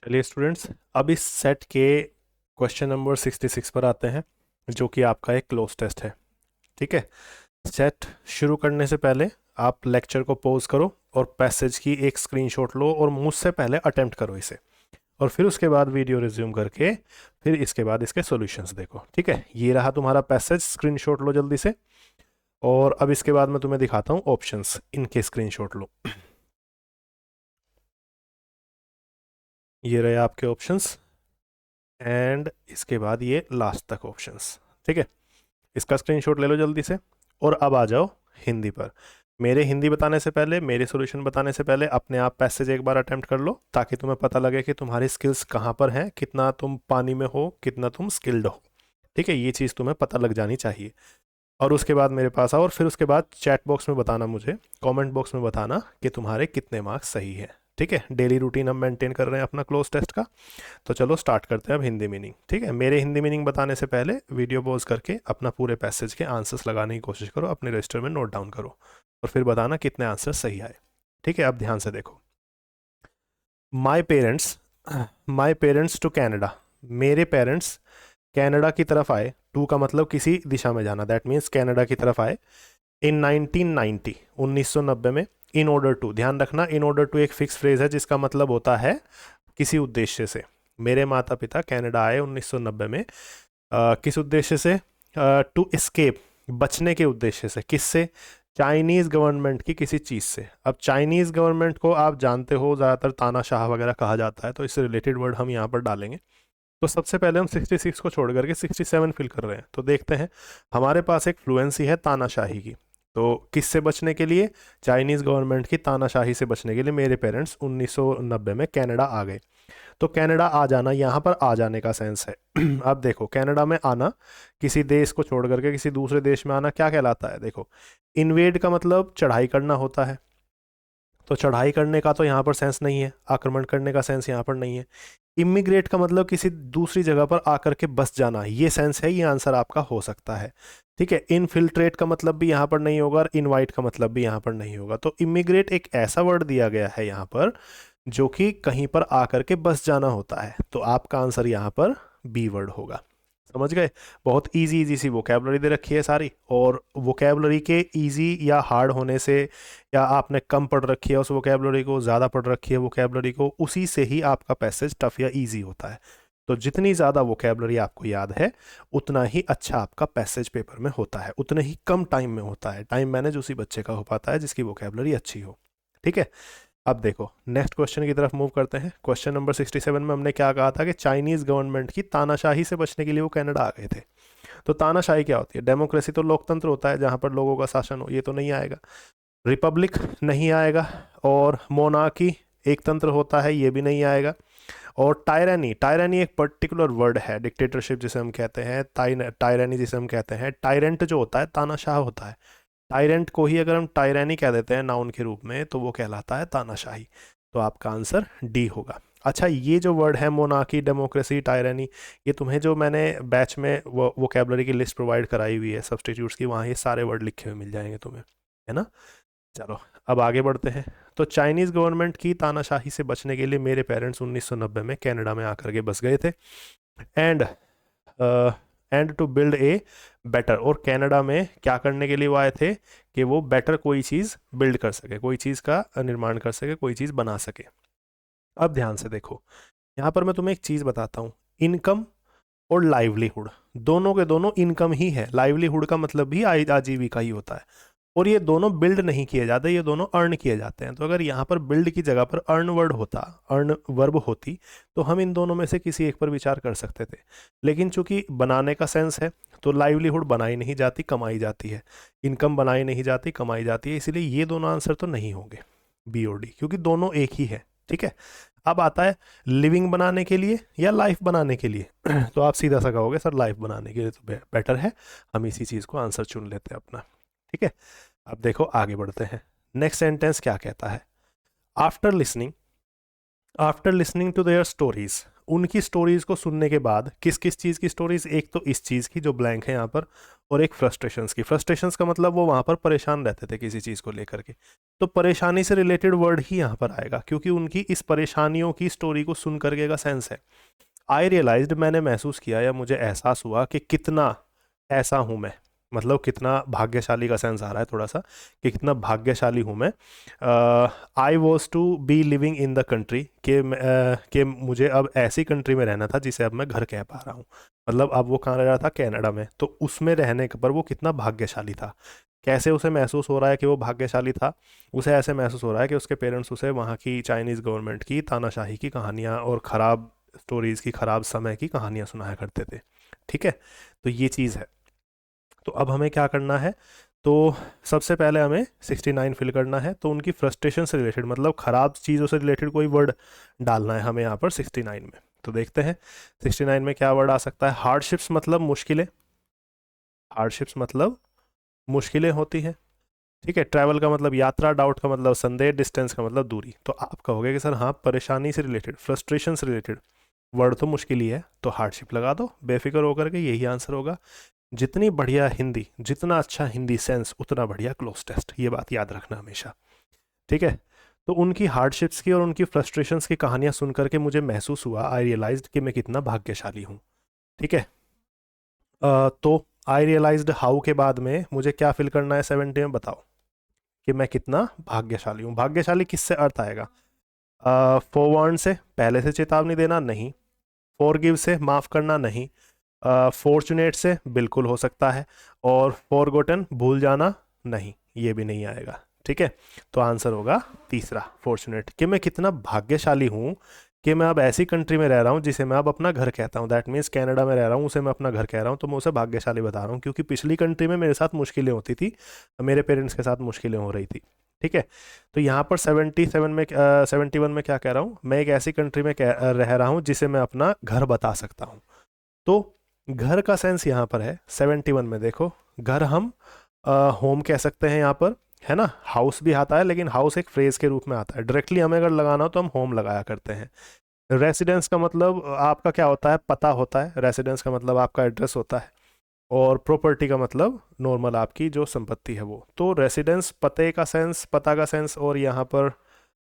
चलिए स्टूडेंट्स, अब इस सेट के क्वेश्चन नंबर 66 पर आते हैं, जो कि आपका एक क्लोज टेस्ट है। ठीक है। सेट शुरू करने से पहले आप लेक्चर को पॉज करो और पैसेज की एक स्क्रीनशॉट लो और मुझसे पहले अटेम्प्ट करो इसे, और फिर उसके बाद वीडियो रिज्यूम करके फिर इसके बाद इसके सॉल्यूशंस देखो। ठीक है, ये रहा तुम्हारा पैसेज, स्क्रीनशॉट लो जल्दी से। और अब इसके बाद मैं तुम्हें दिखाता हूँ ऑप्शंस, इनके स्क्रीनशॉट लो। ये रहे आपके ऑप्शंस, एंड इसके बाद ये लास्ट तक ऑप्शंस। ठीक है, इसका स्क्रीनशॉट ले लो जल्दी से। और अब आ जाओ हिंदी पर। मेरे हिंदी बताने से पहले, मेरे सॉल्यूशन बताने से पहले अपने आप पैसेज एक बार अटेम्प्ट कर लो, ताकि तुम्हें पता लगे कि तुम्हारी स्किल्स कहाँ पर हैं, कितना तुम पानी में हो, कितना तुम स्किल्ड हो। ठीक है, ये चीज़ तुम्हें पता लग जानी चाहिए। और उसके बाद मेरे पास आओ, और फिर उसके बाद चैट बॉक्स में बताना, मुझे कमेंट बॉक्स में बताना कि तुम्हारे कितने मार्क्स सही है। ठीक है, डेली रूटीन हम मेंटेन कर रहे हैं अपना क्लोज टेस्ट का। तो चलो स्टार्ट करते हैं अब हिंदी मीनिंग। ठीक है, मेरे हिंदी मीनिंग बताने से पहले वीडियो पॉज करके अपना पूरे पैसेज के आंसर्स लगाने की कोशिश करो, अपने रजिस्टर में नोट डाउन करो, और फिर बताना कितने आंसर सही आए। ठीक है, अब ध्यान से देखो। My parents, my parents to Canada, मेरे पेरेंट्स कनाडा की तरफ आए। टू का मतलब किसी दिशा में जाना, दैट मीन्स कनाडा की तरफ आए। इन 1990, 1990 में। इन ऑर्डर टू, ध्यान रखना, इन ऑर्डर टू एक फिक्स फ्रेज है जिसका मतलब होता है किसी उद्देश्य से। मेरे माता पिता कनाडा आए 1990 में। किस उद्देश्य से? टू एस्केप, बचने के उद्देश्य से। किससे? चाइनीज़ गवर्नमेंट की किसी चीज़ से। अब चाइनीज़ गवर्नमेंट को आप जानते हो ज़्यादातर तानाशाह वगैरह कहा जाता है, तो इससे रिलेटेड वर्ड हम यहाँ पर डालेंगे। तो सबसे पहले हम 66 को छोड़ करके 67 फिल कर रहे हैं, तो देखते हैं। हमारे पास एक फ्लुएंसी है तानाशाही की, तो किससे बचने के लिए? चाइनीज़ गवर्नमेंट की तानाशाही से बचने के लिए मेरे पेरेंट्स 1990 में कनाडा आ गए। तो कनाडा आ जाना, यहाँ पर आ जाने का सेंस है। अब देखो, कनाडा में आना, किसी देश को छोड़ करके किसी दूसरे देश में आना, क्या कहलाता है? देखो, इन्वेड का मतलब चढ़ाई करना होता है, तो चढ़ाई करने का तो यहाँ पर सेंस नहीं है, आक्रमण करने का सेंस यहाँ पर नहीं है। इमिग्रेट का मतलब किसी दूसरी जगह पर आकर के बस जाना, ये सेंस है, ये आंसर आपका हो सकता है। ठीक है, इनफिल्ट्रेट का मतलब भी यहाँ पर नहीं होगा, और इनवाइट का मतलब भी यहाँ पर नहीं होगा। तो इमिग्रेट एक ऐसा वर्ड दिया गया है यहाँ पर जो कि कहीं पर आकर के बस जाना होता है, तो आपका आंसर यहाँ पर बी वर्ड होगा। समझ गए? बहुत इजी इजी सी वोकैबलरी दे रखी है सारी, और वोकैबलरी के इजी या हार्ड होने से, या आपने कम पढ़ रखी है उस वोकैबलरी को, ज़्यादा पढ़ रखी है वोकैबलरी को, उसी से ही आपका पैसेज टफ या इजी होता है। तो जितनी ज़्यादा वोकैबलरी आपको याद है, उतना ही अच्छा आपका पैसेज पेपर में होता है, उतने ही कम टाइम में होता है। टाइम मैनेज उसी बच्चे का हो पाता है जिसकी वोकैबलरी अच्छी हो। ठीक है, अब देखो नेक्स्ट क्वेश्चन की तरफ मूव करते हैं। क्वेश्चन नंबर 67 में हमने क्या कहा था कि चाइनीज़ गवर्नमेंट की तानाशाही से बचने के लिए वो कनाडा आ गए थे। तो तानाशाही क्या होती है? डेमोक्रेसी तो लोकतंत्र होता है जहाँ पर लोगों का शासन हो, ये तो नहीं आएगा। रिपब्लिक नहीं आएगा। और मोनार्की एक तंत्र होता है, ये भी नहीं आएगा। और टायरानी, टायरानी एक पर्टिकुलर वर्ड है, डिक्टेटरशिप जिसे हम कहते हैं, टायरानी जिसे हम कहते हैं। टायरेंट जो होता है तानाशाह होता है। टायरेंट को ही अगर हम टायरानी कह देते हैं नाउन के रूप में, तो वो कहलाता है तानाशाही। तो आपका आंसर डी होगा। अच्छा, ये जो वर्ड है मोनार्की, डेमोक्रेसी, टायरानी, ये तुम्हें जो मैंने बैच में वो वोकेबलरी की लिस्ट प्रोवाइड कराई हुई है सब्सटीट्यूट्स की, वहाँ ये सारे वर्ड लिखे हुए मिल जाएंगे तुम्हें, है ना? चलो अब आगे बढ़ते हैं। तो चाइनीज़ गवर्नमेंट की तानाशाही से बचने के लिए मेरे पेरेंट्स 1990 में कनाडा में आकर के बस गए थे। And and to build a better, और कनाडा में क्या करने के लिए वो आए थे? कि वो बेटर कोई चीज़ बिल्ड कर सके, कोई चीज़ का निर्माण कर सके, कोई चीज़ बना सके। अब ध्यान से देखो, यहाँ पर मैं तुम्हें एक चीज़ बताता हूँ। इनकम और लाइवलीहुड, दोनों के दोनों इनकम ही है। लाइवलीहुड का मतलब भी आजीविका ही होता है, और ये दोनों बिल्ड नहीं किए जाते, ये दोनों अर्न किए जाते हैं। तो अगर यहाँ पर बिल्ड की जगह पर अर्न वर्ड होता, अर्न वर्ब होती, तो हम इन दोनों में से किसी एक पर विचार कर सकते थे। लेकिन चूंकि बनाने का सेंस है, तो लाइवलीहुड बनाई नहीं जाती, कमाई जाती है। इनकम बनाई नहीं जाती, कमाई जाती है, इसलिए ये दोनों आंसर तो नहीं होंगे बी और डी, क्योंकि दोनों एक ही है। ठीक है, अब आता है लिविंग बनाने के लिए या लाइफ बनाने के लिए। तो आप सीधा सा कहोगे सर लाइफ बनाने के लिए तो बेटर है, हम इसी चीज़ को आंसर चुन लेते हैं अपना। ठीक है, अब देखो आगे बढ़ते हैं। नेक्स्ट सेंटेंस क्या कहता है? After listening, after listening to their stories, उनकी स्टोरीज को सुनने के बाद, किस किस चीज़ की स्टोरीज, एक तो इस चीज़ की जो ब्लैंक है यहाँ पर, और एक फ्रस्ट्रेशंस की। फ्रस्ट्रेशंस का मतलब वो वहाँ पर परेशान रहते थे किसी चीज़ को लेकर के, तो परेशानी से रिलेटेड वर्ड ही यहाँ पर आएगा, क्योंकि उनकी इस परेशानियों की स्टोरी को सुन करके का सेंस है। आई रियलाइज्ड, मैंने महसूस किया या मुझे एहसास हुआ कि कितना ऐसा हूँ मैं, मतलब कितना भाग्यशाली का सेंस आ रहा है थोड़ा सा, कि कितना भाग्यशाली हूँ मैं। I was to be living in the country, कि मुझे अब ऐसी कंट्री में रहना था जिसे अब मैं घर कह पा रहा हूँ। मतलब अब वो कहाँ रह रहा था, कनाडा में, तो उसमें रहने पर वो कितना भाग्यशाली था। कैसे उसे महसूस हो रहा है कि वो भाग्यशाली था? उसे ऐसे महसूस हो रहा है कि उसके पेरेंट्स उसे वहाँ की चाइनीज़ गवर्नमेंट की तानाशाही की कहानियाँ और ख़राब स्टोरीज़ की, ख़राब समय की कहानियाँ सुनाया करते थे। ठीक है, तो ये चीज़ है। तो अब हमें क्या करना है, तो सबसे पहले हमें 69 फिल करना है। तो उनकी फ्रस्ट्रेशन से रिलेटेड, मतलब ख़राब चीज़ों से रिलेटेड कोई वर्ड डालना है हमें यहाँ पर 69 में। तो देखते हैं 69 में क्या वर्ड आ सकता है। हार्डशिप्स मतलब मुश्किलें, हार्डशिप्स मतलब मुश्किलें होती हैं। ठीक है, ट्रैवल का मतलब यात्रा, डाउट का मतलब संदेह, डिस्टेंस का मतलब दूरी। तो आप कहोगे कि सर हाँ, परेशानी से रिलेटेड, फ्रस्ट्रेशन से रिलेटेड वर्ड तो मुश्किल ही है, तो हार्डशिप लगा दो बेफिक्र होकर के, यही आंसर होगा। जितनी बढ़िया हिंदी, जितना अच्छा हिंदी सेंस, उतना बढ़िया क्लोज टेस्ट, ये बात याद रखना हमेशा। ठीक है, तो उनकी हार्डशिप्स की और उनकी फ्रस्ट्रेशंस की कहानियां सुन करके मुझे महसूस हुआ, आई रियलाइज्ड, कि मैं कितना भाग्यशाली हूँ। ठीक है, तो आई रियलाइज्ड हाउ के बाद में मुझे क्या फिल करना है 70 में, बताओ कि मैं कितना भाग्यशाली हूँ। भाग्यशाली किससे अर्थ आएगा? फोरवार्न से, पहले से चेतावनी देना, नहीं। फॉरगिव से, माफ़ करना, नहीं। फॉर्चुनेट से, बिल्कुल हो सकता है। और फॉरगॉटन, भूल जाना, नहीं, ये भी नहीं आएगा। ठीक है, तो आंसर होगा तीसरा, फॉर्चुनेट, कि मैं कितना भाग्यशाली हूँ कि मैं अब ऐसी कंट्री में रह रहा हूँ जिसे मैं अब अपना घर कहता हूँ। दैट मीन्स कनाडा में रह रहा हूँ, उसे मैं अपना घर कह रहा हूँ, तो मैं उसे भाग्यशाली बता रहा हूँ, क्योंकि पिछली कंट्री में मेरे साथ मुश्किलें होती थी, मेरे पेरेंट्स के साथ मुश्किलें हो रही थी। ठीक है, तो यहाँ पर 77 में 71 में क्या कह रहा हूँ, मैं एक ऐसी कंट्री में रह रहा हूँ जिसे मैं अपना घर बता सकता हूँ। तो घर का सेंस यहाँ पर है 71 में, देखो घर हम होम कह सकते हैं यहाँ पर, है ना। हाउस भी आता है, लेकिन हाउस एक फ्रेज के रूप में आता है, डायरेक्टली हमें अगर लगाना हो तो हम होम लगाया करते हैं। रेसिडेंस का मतलब आपका क्या होता है, पता होता है। रेसिडेंस का मतलब आपका एड्रेस होता है। और प्रॉपर्टी का मतलब नॉर्मल आपकी जो संपत्ति है वो। तो रेसिडेंस, पते का सेंस, पता का सेंस, और यहाँ पर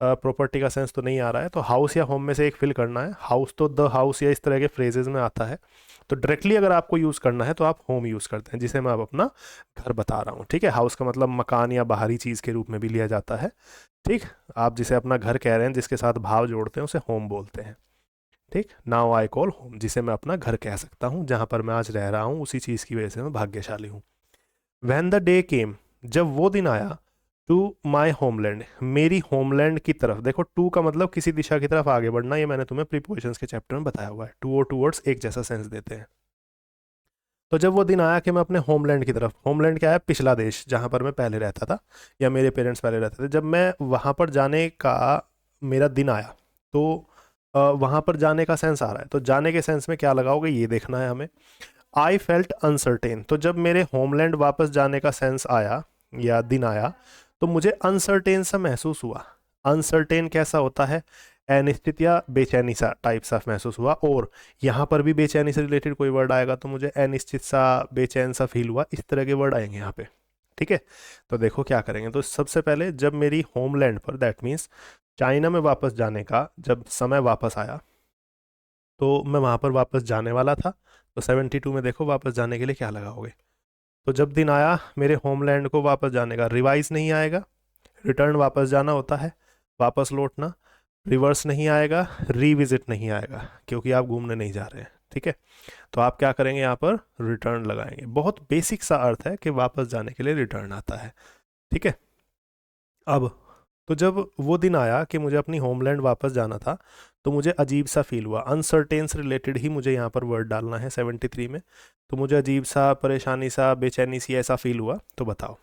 प्रॉपर्टी का सेंस तो नहीं आ रहा है, तो हाउस या होम में से एक फिल करना है। हाउस तो द हाउस या इस तरह के फ्रेजेस में आता है, तो डायरेक्टली अगर आपको यूज़ करना है तो आप होम यूज़ करते हैं, जिसे मैं अब अपना घर बता रहा हूँ। ठीक है, हाउस का मतलब मकान या बाहरी चीज़ के रूप में भी लिया जाता है। ठीक, आप जिसे अपना घर कह रहे हैं, जिसके साथ भाव जोड़ते हैं, उसे होम बोलते हैं। ठीक, नाउ आई कॉल होम, जिसे मैं अपना घर कह सकता हूँ, जहाँ पर मैं आज रह रहा हूँ, उसी चीज़ की वजह से मैं भाग्यशाली हूँ। वैन द डे केम, जब वो दिन आया, टू माई होमलैंड, मेरी होमलैंड की तरफ। देखो टू का मतलब किसी दिशा की तरफ आगे बढ़ना, ये मैंने तुम्हें प्रीपोजिशंस के चैप्टर में बताया हुआ है। टू और टूवर्ड्स एक जैसा सेंस देते हैं। तो जब वो दिन आया कि मैं अपने होमलैंड की तरफ, होमलैंड क्या है, पिछला देश जहाँ पर मैं पहले रहता था या मेरे पेरेंट्स पहले रहते थे, जब मैं वहाँ पर जाने का मेरा दिन आया, तो वहाँ पर जाने का सेंस आ रहा है, तो जाने के सेंस में क्या लगाओगे ये देखना है हमें। आई फेल्ट अनसर्टेन, तो जब मेरे होमलैंड वापस जाने का सेंस आया या दिन आया, तो मुझे अनसर्टेन सा महसूस हुआ। अनसर्टेन कैसा होता है, अनिश्चित या बेचैनी सा टाइप सा महसूस हुआ। और यहाँ पर भी बेचैनी से रिलेटेड कोई वर्ड आएगा तो मुझे अनिश्चित सा, बेचैन सा फील हुआ, इस तरह के वर्ड आएंगे यहाँ पे। ठीक है, तो देखो क्या करेंगे। तो सबसे पहले जब मेरी होमलैंड पर, दैट मीन्स चाइना में वापस जाने का जब समय वापस आया, तो मैं वहाँ पर वापस जाने वाला था। तो 72 में देखो वापस जाने के लिए क्या लगाओगे। तो जब दिन आया मेरे होमलैंड को वापस जाने का, रिवाइज नहीं आएगा, रिटर्न वापस जाना होता है, वापस लौटना। रिवर्स नहीं आएगा, रीविजिट नहीं आएगा, क्योंकि आप घूमने नहीं जा रहे हैं। ठीक है, तो आप क्या करेंगे, यहाँ पर रिटर्न लगाएंगे। बहुत बेसिक सा अर्थ है कि वापस जाने के लिए रिटर्न आता है। ठीक है, अब तो जब वो दिन आया कि मुझे अपनी होमलैंड वापस जाना था, तो मुझे अजीब सा फील हुआ। अनसर्टेन से रिलेटेड ही मुझे यहाँ पर वर्ड डालना है 73 में। तो मुझे अजीब सा, परेशानी सा, बेचैनी सी ऐसा फील हुआ। तो बताओ,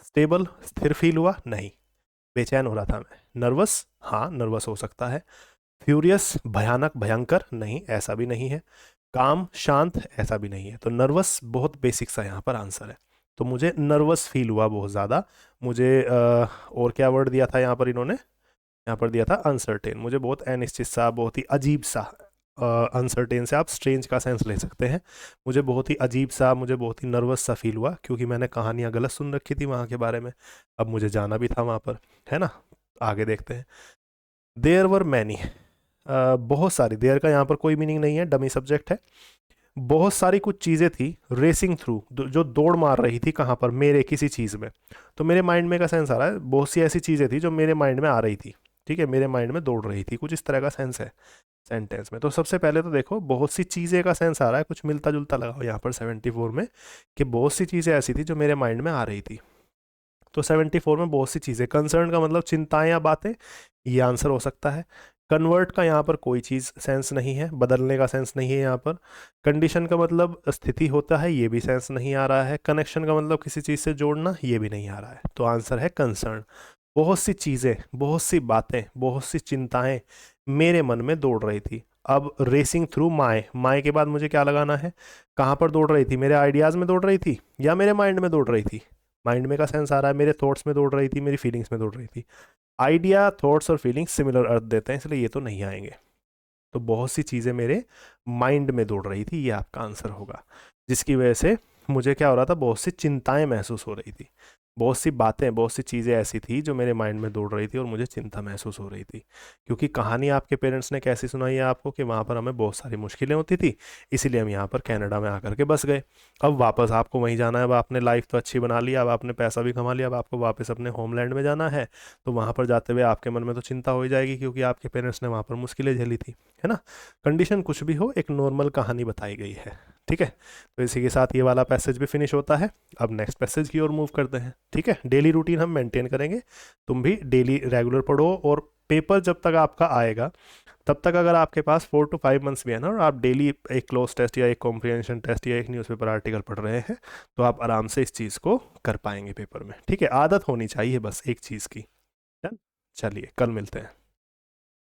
स्टेबल, स्थिर फील हुआ, नहीं, बेचैन हो रहा था मैं। नर्वस, हाँ नर्वस हो सकता है। फ्यूरियस, भयानक, भयंकर, नहीं ऐसा भी नहीं है। काम, शांत, ऐसा भी नहीं है। तो नर्वस बहुत बेसिक सा यहाँ पर आंसर है। तो मुझे नर्वस फील हुआ बहुत ज़्यादा। मुझे और क्या वर्ड दिया था यहाँ पर इन्होंने, यहाँ पर दिया था अनसर्टेन। मुझे बहुत अनिश्चित सा, बहुत ही अजीब सा, अनसर्टेन से आप स्ट्रेंज का सेंस ले सकते हैं। मुझे बहुत ही अजीब सा, मुझे बहुत ही नर्वस सा फील हुआ क्योंकि मैंने कहानियाँ गलत सुन रखी थी वहाँ के बारे में। अब मुझे जाना भी था वहाँ पर, है ना। आगे देखते हैं। देयर वर मैनी, बहुत सारी, देयर का यहाँ पर कोई मीनिंग नहीं है, डमी सब्जेक्ट है। बहुत सारी कुछ चीज़ें थी रेसिंग थ्रू, जो दौड़ मार रही थी कहाँ पर, मेरे किसी चीज़ में। तो मेरे माइंड में का सेंस आ रहा है बहुत सी ऐसी चीज़ें थी जो मेरे माइंड में आ रही थी, ठीक है, मेरे माइंड में दौड़ रही थी, कुछ इस तरह का सेंस है सेंटेंस में। तो सबसे पहले तो देखो बहुत सी चीज़ें का सेंस आ रहा है, कुछ मिलता जुलता लगाओ यहाँ पर 74 में, कि बहुत सी चीज़ें ऐसी थी जो मेरे माइंड में आ रही थी। तो 74 में बहुत सी चीज़ें, कंसर्न का मतलब चिंताएं या बातें, ये आंसर हो सकता है। कन्वर्ट का यहाँ पर कोई चीज़ सेंस नहीं है, बदलने का सेंस नहीं है यहाँ पर। कंडीशन का मतलब स्थिति होता है, ये भी सेंस नहीं आ रहा है। कनेक्शन का मतलब किसी चीज़ से जोड़ना, ये भी नहीं आ रहा है। तो आंसर है कंसर्न। बहुत सी चीज़ें, बहुत सी बातें, बहुत सी चिंताएं मेरे मन में दौड़ रही थी। अब रेसिंग थ्रू माई, माई के बाद मुझे क्या लगाना है, कहाँ पर दौड़ रही थी, मेरे आइडियाज़ में दौड़ रही थी या मेरे माइंड में दौड़ रही थी। माइंड में का सेंस आ रहा है, मेरे थॉट्स में दौड़ रही थी, मेरी फीलिंग्स में दौड़ रही थी। आइडिया, थॉट्स और फीलिंग्स सिमिलर अर्थ देते हैं, इसलिए ये तो नहीं आएंगे। तो बहुत सी चीज़ें मेरे माइंड में दौड़ रही थी, ये आपका आंसर होगा। जिसकी वजह से मुझे क्या हो रहा था, बहुत सी चिंताएं महसूस हो रही थी, बहुत सी बातें, बहुत सी चीज़ें ऐसी थी जो मेरे माइंड में दौड़ रही थी और मुझे चिंता महसूस हो रही थी। क्योंकि कहानी आपके पेरेंट्स ने कैसी सुनाई है आपको कि वहाँ पर हमें बहुत सारी मुश्किलें होती थी, इसीलिए हम यहाँ पर कनाडा में आकर के बस गए। अब वापस आपको वहीं जाना है, अब आपने लाइफ तो अच्छी बना ली, अब आपने पैसा भी कमा लिया, अब आपको वापस अपने होमलैंड में जाना है। तो वहाँ पर जाते हुए आपके मन में तो चिंता हो ही जाएगी क्योंकि आपके पेरेंट्स ने वहाँ पर मुश्किलें झेली थी, है ना। कंडीशन कुछ भी हो, एक नॉर्मल कहानी बताई गई है, ठीक है। तो इसी के साथ ये वाला पैसेज भी फिनिश होता है। अब नेक्स्ट पैसेज की ओर मूव करते हैं, ठीक है। डेली रूटीन हम मेंटेन करेंगे, तुम भी डेली रेगुलर पढ़ो, और पेपर जब तक आपका आएगा तब तक अगर आपके पास 4 to 5 मंथ्स भी है ना, और आप डेली एक क्लोज टेस्ट या एक कॉम्प्रिहेंशन टेस्ट या एक न्यूज़पेपर आर्टिकल पढ़ रहे हैं, तो आप आराम से इस चीज़ को कर पाएंगे पेपर में, ठीक है। आदत होनी चाहिए बस एक चीज़ की। चलिए कल मिलते हैं।